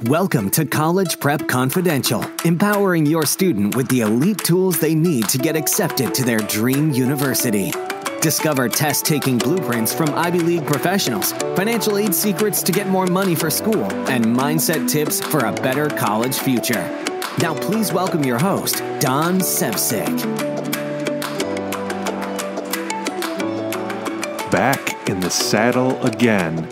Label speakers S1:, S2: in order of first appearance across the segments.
S1: Welcome to College Prep Confidential, empowering your student with the elite tools they need to get accepted to their dream university. Discover test-taking blueprints from Ivy League professionals, financial aid secrets to get more money for school, and mindset tips for a better college future. Now please welcome your host, Don Sevcik.
S2: Back in the saddle again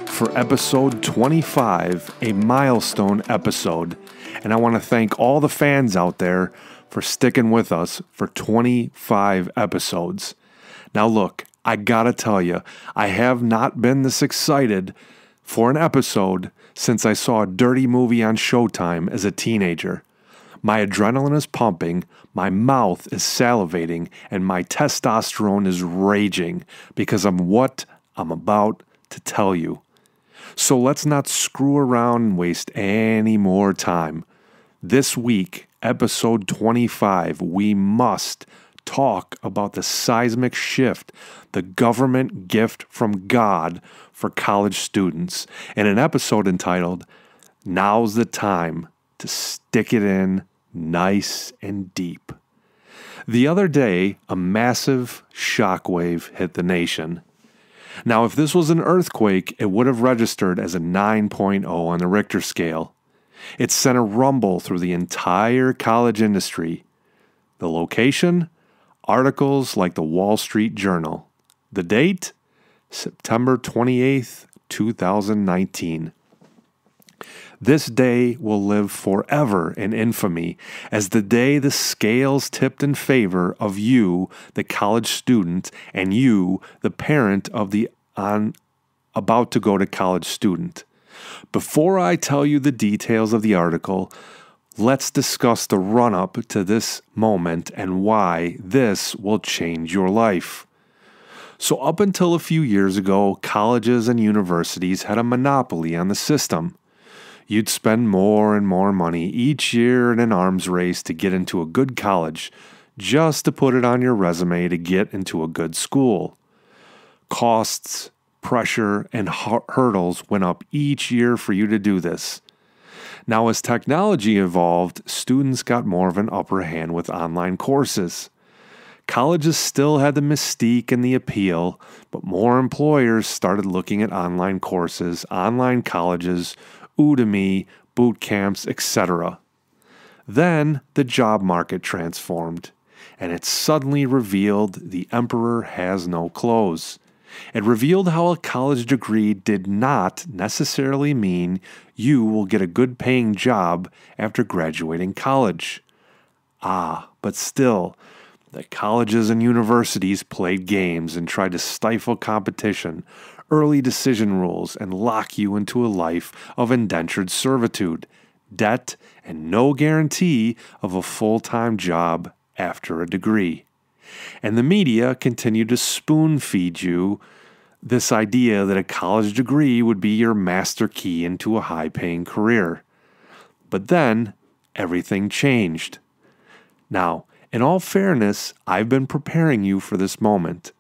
S2: for episode 25, a milestone episode. And I want to thank all the fans out there for sticking with us for 25 episodes. Now look, I gotta tell you, I have not been this excited for an episode since I saw a dirty movie on Showtime as a teenager. My adrenaline is pumping, my mouth is salivating, and my testosterone is raging because of what I'm about to tell you. So let's not screw around and waste any more time. This week, episode 25, we must talk about the seismic shift, the government gift from God for college students, in an episode entitled, Now's the Time to Stick It In Nice and Deep. The other day, a massive shockwave hit the nation. Now, if this was an earthquake, it would have registered as a 9.0 on the Richter scale. It sent a rumble through the entire college industry. The location? Articles like the Wall Street Journal. The date? September 28th, 2019. This day will live forever in infamy as the day the scales tipped in favor of you, the college student, and you, the parent of the about to go to college student. Before I tell you the details of the article, let's discuss the run-up to this moment and why this will change your life. So up until a few years ago, colleges and universities had a monopoly on the system. You'd spend more and more money each year in an arms race to get into a good college, just to put it on your resume to get into a good school. Costs, pressure, and hurdles went up each year for you to do this. Now, as technology evolved, students got more of an upper hand with online courses. Colleges still had the mystique and the appeal, but more employers started looking at online courses, online colleges, Udemy, boot camps, etc. Then the job market transformed, and it suddenly revealed the emperor has no clothes. It revealed how a college degree did not necessarily mean you will get a good paying job after graduating college. But still, the colleges and universities played games and tried to stifle competition, early decision rules, and lock you into a life of indentured servitude, debt, and no guarantee of a full-time job after a degree. And the media continued to spoon-feed you this idea that a college degree would be your master key into a high-paying career. But then, everything changed. Now, in all fairness, I've been preparing you for this moment.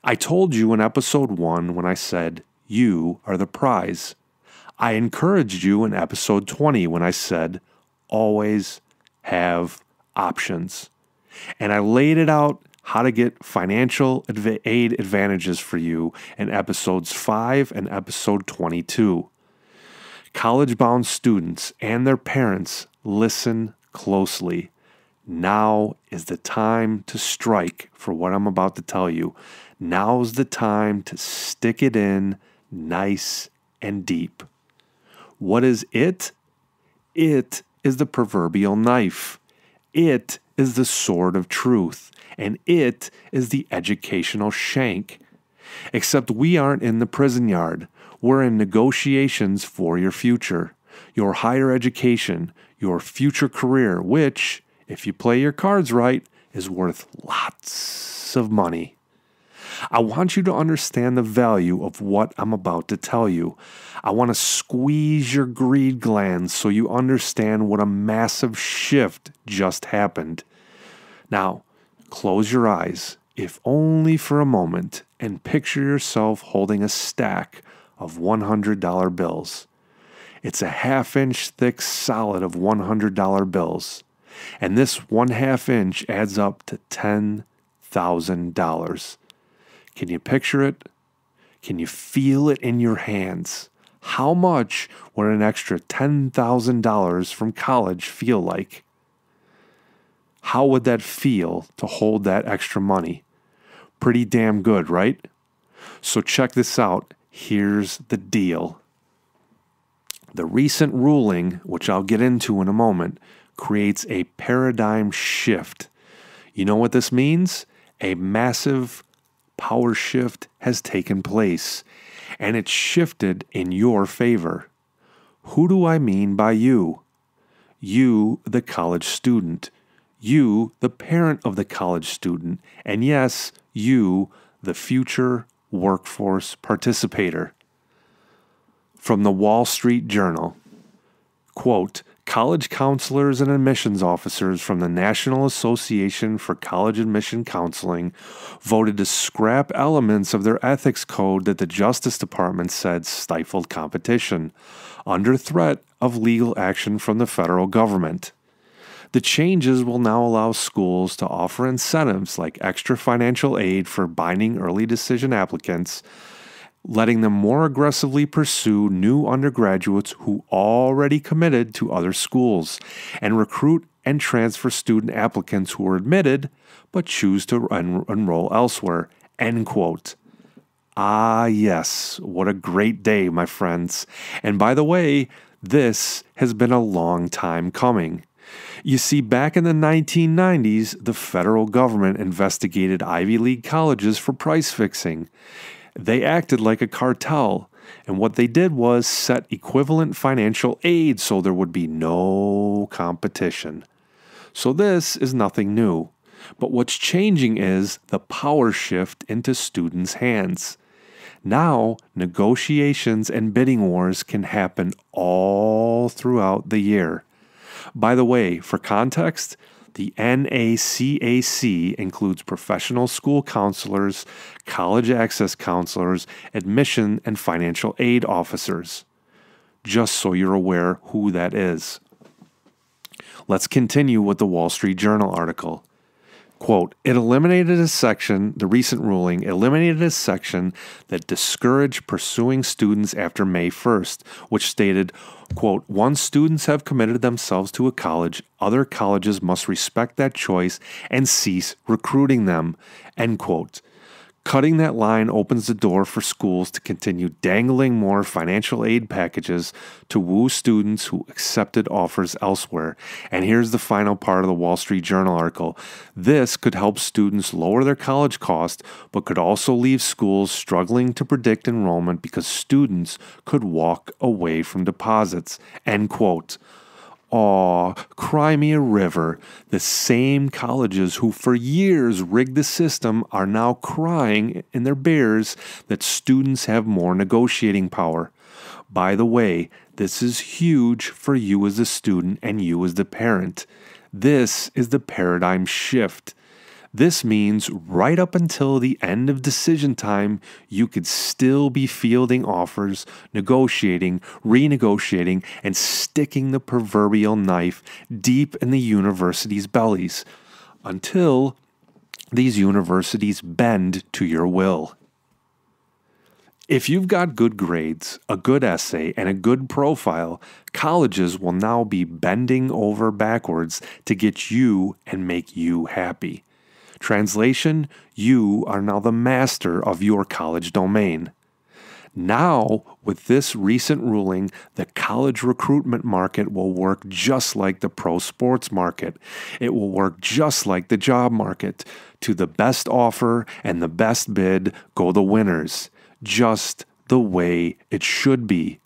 S2: I told you in episode 1 when I said, you are the prize. I encouraged you in episode 20 when I said, always have options. And I laid it out how to get financial aid advantages for you in episodes 5 and episode 22. College-bound students and their parents, listen closely. Now is the time to strike for what I'm about to tell you. Now's the time to stick it in nice and deep. What is it? It is the proverbial knife. It is the sword of truth. And it is the educational shank. Except we aren't in the prison yard. We're in negotiations for your future, your higher education, your future career, which, if you play your cards right, is worth lots of money. I want you to understand the value of what I'm about to tell you. I want to squeeze your greed glands so you understand what a massive shift just happened. Now, close your eyes, if only for a moment, and picture yourself holding a stack of $100 bills. It's a half-inch thick solid of $100 bills. And this 1/2 inch adds up to $10,000. Can you picture it? Can you feel it in your hands? How much would an extra $10,000 from college feel like? How would that feel to hold that extra money? Pretty damn good, right? So check this out. Here's the deal. The recent ruling, which I'll get into in a moment, creates a paradigm shift. You know what this means? A massive power shift has taken place, and it's shifted in your favor. Who do I mean by you? You, the college student. You, the parent of the college student. And yes, you, the future workforce participator. From the Wall Street Journal, quote, college counselors and admissions officers from the National Association for College Admission Counseling voted to scrap elements of their ethics code that the Justice Department said stifled competition, under threat of legal action from the federal government. The changes will now allow schools to offer incentives like extra financial aid for binding early decision applicants, letting them more aggressively pursue new undergraduates who already committed to other schools, and recruit and transfer student applicants who are admitted but choose to enroll elsewhere. End quote. Ah, yes, what a great day, my friends. And by the way, this has been a long time coming. You see, back in the 1990s, the federal government investigated Ivy League colleges for price fixing. They acted like a cartel, and what they did was set equivalent financial aid so there would be no competition. So this is nothing new, but what's changing is the power shift into students' hands. Now, negotiations and bidding wars can happen all throughout the year. By the way, for context, the NACAC includes professional school counselors, college access counselors, admission and financial aid officers. Just so you're aware who that is. Let's continue with the Wall Street Journal article. Quote, the recent ruling eliminated a section that discouraged pursuing students after May 1st, which stated, quote, once students have committed themselves to a college, other colleges must respect that choice and cease recruiting them, end quote. Cutting that line opens the door for schools to continue dangling more financial aid packages to woo students who accepted offers elsewhere. And here's the final part of the Wall Street Journal article. This could help students lower their college cost, but could also leave schools struggling to predict enrollment because students could walk away from deposits. End quote. Aw, cry me a river. The same colleges who for years rigged the system are now crying in their beers that students have more negotiating power. By the way, this is huge for you as a student and you as the parent. This is the paradigm shift. This means right up until the end of decision time, you could still be fielding offers, negotiating, renegotiating, and sticking the proverbial knife deep in the university's bellies until these universities bend to your will. If you've got good grades, a good essay, and a good profile, colleges will now be bending over backwards to get you and make you happy. Translation, you are now the master of your college domain. Now, with this recent ruling, the college recruitment market will work just like the pro sports market. It will work just like the job market. To the best offer and the best bid go the winners, just the way it should be.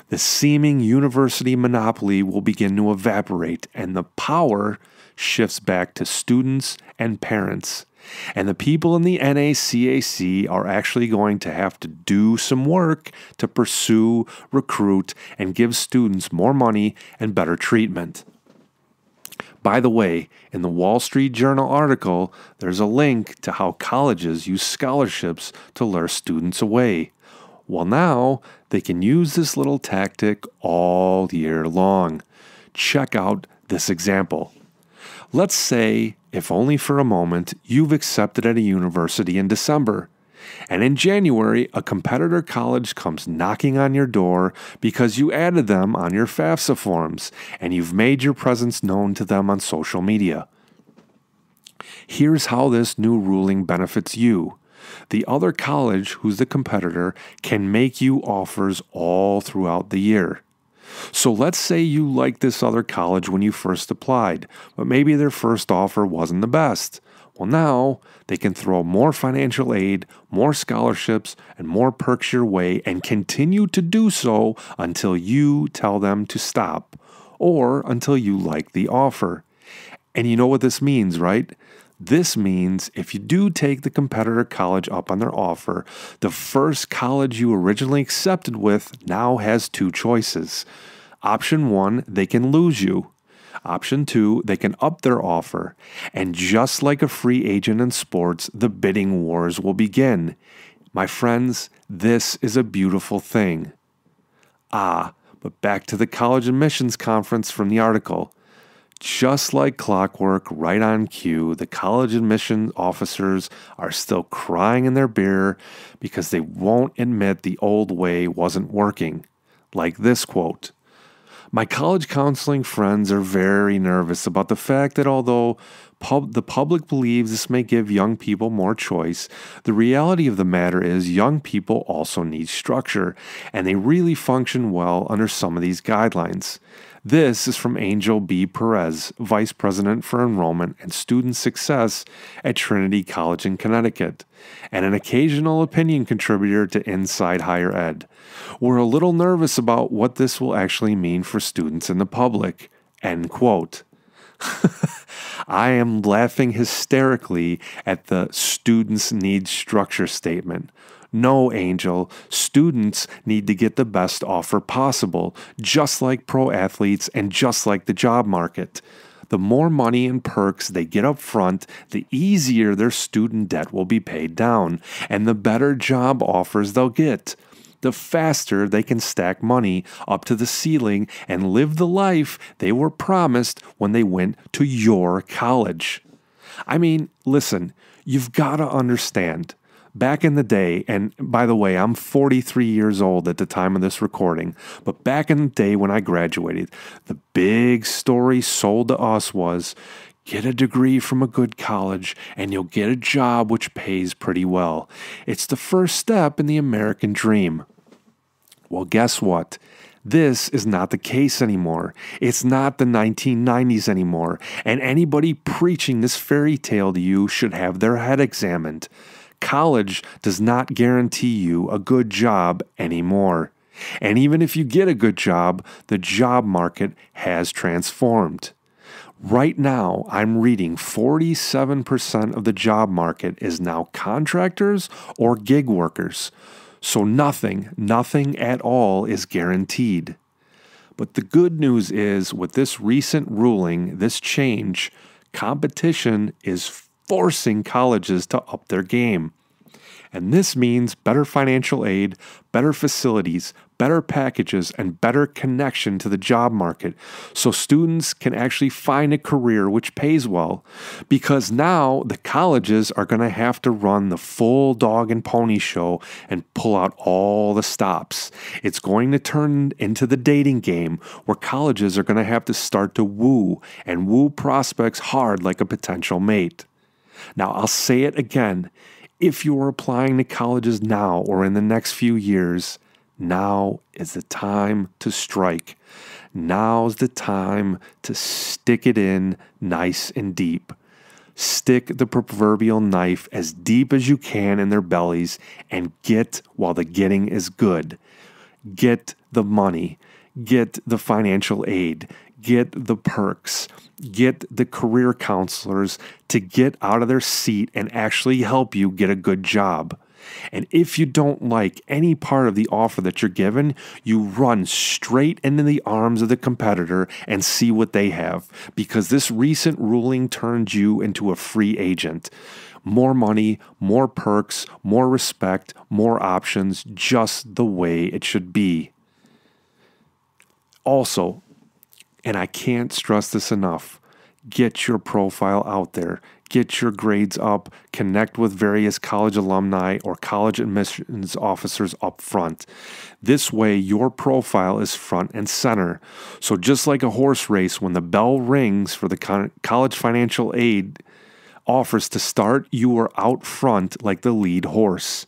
S2: The seeming university monopoly will begin to evaporate, and the power shifts back to students and parents. And the people in the NACAC are actually going to have to do some work to pursue, recruit, and give students more money and better treatment. By the way, in the Wall Street Journal article, there's a link to how colleges use scholarships to lure students away. Well, now they can use this little tactic all year long. Check out this example. Let's say, if only for a moment, you've accepted at a university in December. And in January, a competitor college comes knocking on your door because you added them on your FAFSA forms and you've made your presence known to them on social media. Here's how this new ruling benefits you. The other college, who's the competitor, can make you offers all throughout the year. So let's say you liked this other college when you first applied, but maybe their first offer wasn't the best. Well, now they can throw more financial aid, more scholarships, and more perks your way and continue to do so until you tell them to stop or until you like the offer. And you know what this means, right? This means if you do take the competitor college up on their offer, the first college you originally accepted with now has two choices. Option 1, they can lose you. Option 2, they can up their offer. And just like a free agent in sports, the bidding wars will begin. My friends, this is a beautiful thing. But back to the college admissions conference from the article. Just like clockwork, right on cue, the college admission officers are still crying in their beer because they won't admit the old way wasn't working. Like this quote, "My college counseling friends are very nervous about the fact that although the public believes this may give young people more choice, the reality of the matter is young people also need structure, and they really function well under some of these guidelines." This is from Angel B. Perez, Vice President for Enrollment and Student Success at Trinity College in Connecticut, and an occasional opinion contributor to Inside Higher Ed. "We're a little nervous about what this will actually mean for students and the public." End quote. I am laughing hysterically at the students need structure statement. No, Angel, students need to get the best offer possible, just like pro athletes and just like the job market. The more money and perks they get up front, the easier their student debt will be paid down, and the better job offers they'll get. The faster they can stack money up to the ceiling and live the life they were promised when they went to your college. I mean, listen, you've got to understand. Back in the day, and by the way, I'm 43 years old at the time of this recording, but back in the day when I graduated, the big story sold to us was, get a degree from a good college and you'll get a job which pays pretty well. It's the first step in the American dream. Well, guess what? This is not the case anymore. It's not the 1990s anymore, and anybody preaching this fairy tale to you should have their head examined. College does not guarantee you a good job anymore. And even if you get a good job, the job market has transformed. Right now, I'm reading 47% of the job market is now contractors or gig workers. So nothing at all is guaranteed. But the good news is, with this recent ruling, this change, competition is forcing colleges to up their game. And this means better financial aid, better facilities, better packages, and better connection to the job market so students can actually find a career which pays well. Because now the colleges are going to have to run the full dog and pony show and pull out all the stops. It's going to turn into the dating game where colleges are going to have to start to woo and woo prospects hard like a potential mate. Now, I'll say it again. If you're applying to colleges now or in the next few years, now is the time to strike. Now's the time to stick it in nice and deep. Stick the proverbial knife as deep as you can in their bellies and get while the getting is good. Get the money. Get the financial aid. Get the perks. Get the career counselors to get out of their seat and actually help you get a good job. And if you don't like any part of the offer that you're given, you run straight into the arms of the competitor and see what they have, because this recent ruling turned you into a free agent. More money, more perks, more respect, more options, just the way it should be. Also, and I can't stress this enough, get your profile out there. Get your grades up, connect with various college alumni or college admissions officers up front. This way, your profile is front and center. So just like a horse race, when the bell rings for the college financial aid offers to start, you are out front like the lead horse.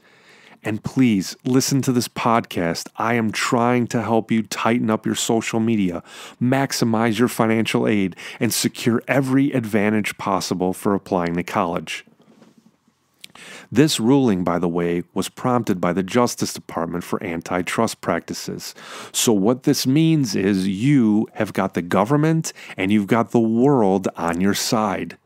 S2: And please listen to this podcast. I am trying to help you tighten up your social media, maximize your financial aid, and secure every advantage possible for applying to college. This ruling, by the way, was prompted by the Justice Department for antitrust practices. So what this means is you have got the government and you've got the world on your side.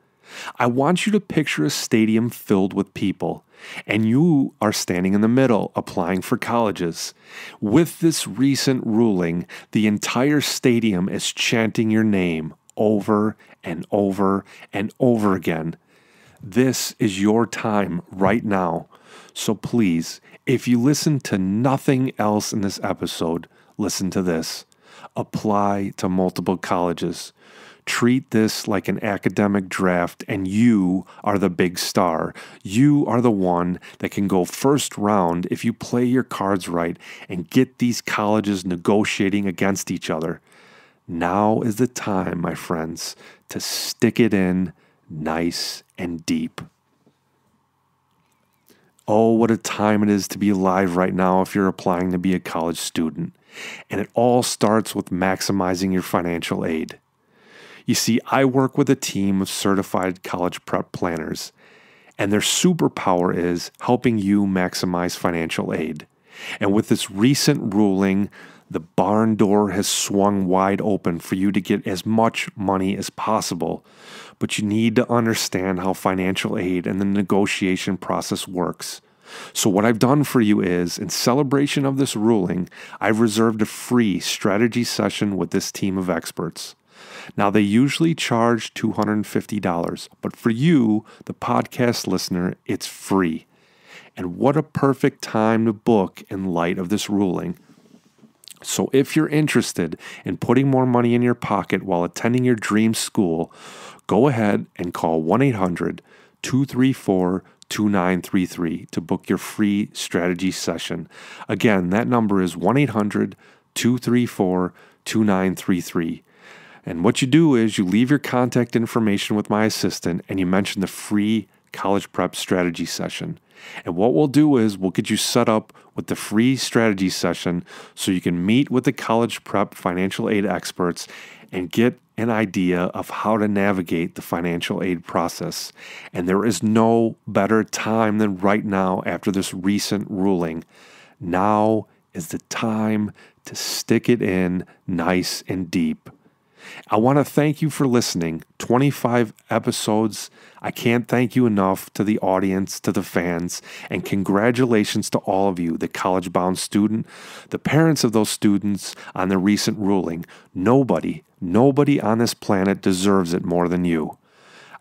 S2: I want you to picture a stadium filled with people, and you are standing in the middle applying for colleges. With this recent ruling, the entire stadium is chanting your name over and over and over again. This is your time right now. So please, if you listen to nothing else in this episode, listen to this. Apply to multiple colleges. Treat this like an academic draft, and you are the big star. You are the one that can go first round if you play your cards right and get these colleges negotiating against each other. Now is the time, my friends, to stick it in nice and deep. Oh, what a time it is to be alive right now if you're applying to be a college student. And it all starts with maximizing your financial aid. You see, I work with a team of certified college prep planners, and their superpower is helping you maximize financial aid. And with this recent ruling, the barn door has swung wide open for you to get as much money as possible. But you need to understand how financial aid and the negotiation process works. So what I've done for you is, in celebration of this ruling, I've reserved a free strategy session with this team of experts. Now, they usually charge $250, but for you, the podcast listener, it's free. And what a perfect time to book in light of this ruling. So if you're interested in putting more money in your pocket while attending your dream school, go ahead and call 1-800-234-2933 to book your free strategy session. Again, that number is 1-800-234-2933. And what you do is you leave your contact information with my assistant and you mention the free college prep strategy session. And what we'll do is we'll get you set up with the free strategy session so you can meet with the college prep financial aid experts and get an idea of how to navigate the financial aid process. And there is no better time than right now after this recent ruling. Now is the time to stick it in nice and deep. I want to thank you for listening. 25 episodes. I can't thank you enough to the audience, to the fans, and congratulations to all of you, the college-bound student, the parents of those students on the recent ruling. Nobody on this planet deserves it more than you.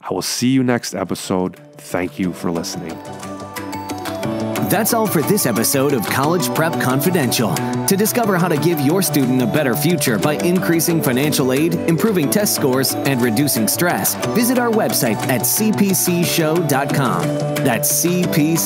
S2: I will see you next episode. Thank you for listening.
S1: That's all for this episode of College Prep Confidential. To discover how to give your student a better future by increasing financial aid, improving test scores, and reducing stress, visit our website at cpcshow.com. That's cpcshow.com.